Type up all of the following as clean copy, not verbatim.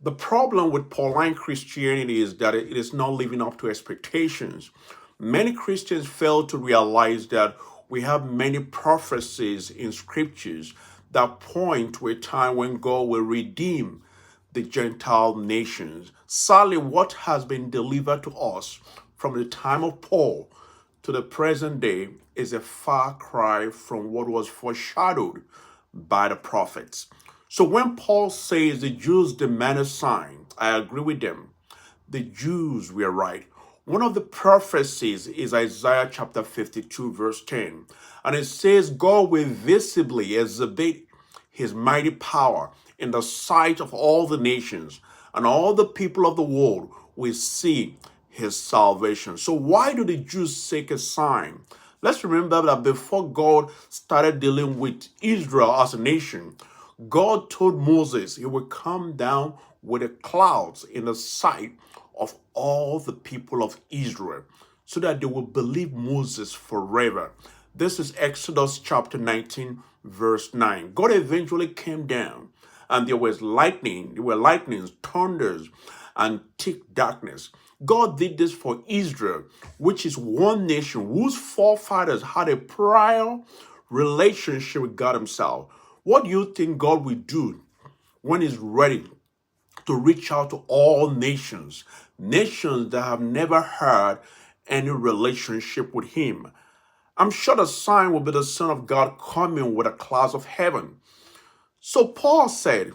The problem with Pauline Christianity is that it is not living up to expectations. Many Christians fail to realize that we have many prophecies in scriptures that point to a time when God will redeem the Gentile nations. Sadly, what has been delivered to us from the time of Paul to the present day is a far cry from what was foreshadowed by the prophets. So when Paul says the Jews demand a sign, I agree with them. The Jews were right. One of the prophecies is Isaiah chapter 52, verse 10. And it says, God will visibly exhibit his mighty power in the sight of all the nations, and all the people of the world will see his salvation. So why do the Jews seek a sign? Let's remember that before God started dealing with Israel as a nation, God told Moses he would come down with the clouds in the sight of all the people of Israel so that they will believe Moses forever. This is Exodus chapter 19, verse 9. God eventually came down and there were lightnings, thunders, and thick darkness. God did this for Israel, which is one nation whose forefathers had a prior relationship with God himself. What do you think God will do when he's ready to reach out to all nations, nations that have never had any relationship with him? I'm sure the sign will be the Son of God coming with the clouds of heaven. So Paul said,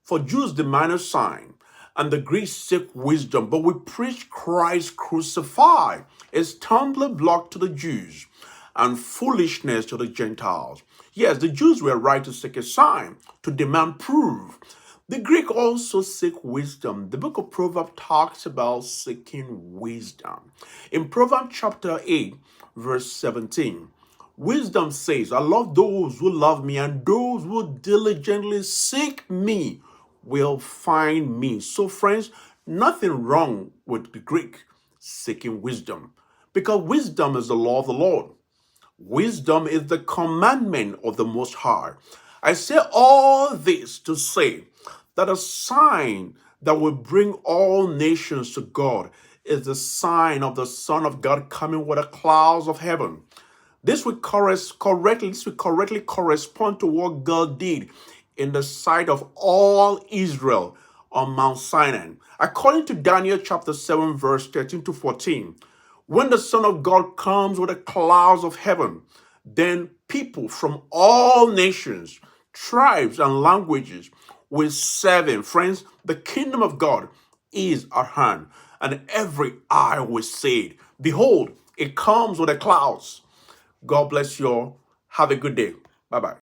for Jews demand a sign, and the Greeks seek wisdom, but we preach Christ crucified, a stumbling block to the Jews and foolishness to the Gentiles. Yes, the Jews were right to seek a sign, to demand proof. The Greek also seek wisdom. The book of Proverbs talks about seeking wisdom. In Proverbs chapter 8, verse 17, wisdom says, I love those who love me, and those who diligently seek me will find me. So, friends, nothing wrong with the Greek seeking wisdom, because wisdom is the law of the Lord. Wisdom is the commandment of the Most High. I say all this to say that a sign that will bring all nations to God is the sign of the Son of God coming with the clouds of heaven. This will correctly correspond to what God did in the sight of all Israel on Mount Sinai. According to Daniel chapter 7, verse 13 to 14, when the Son of God comes with the clouds of heaven, then people from all nations, tribes, and languages will serve him. Friends, the kingdom of God is at hand, and every eye will see it. Behold, it comes with the clouds. God bless you all. Have a good day. Bye-bye.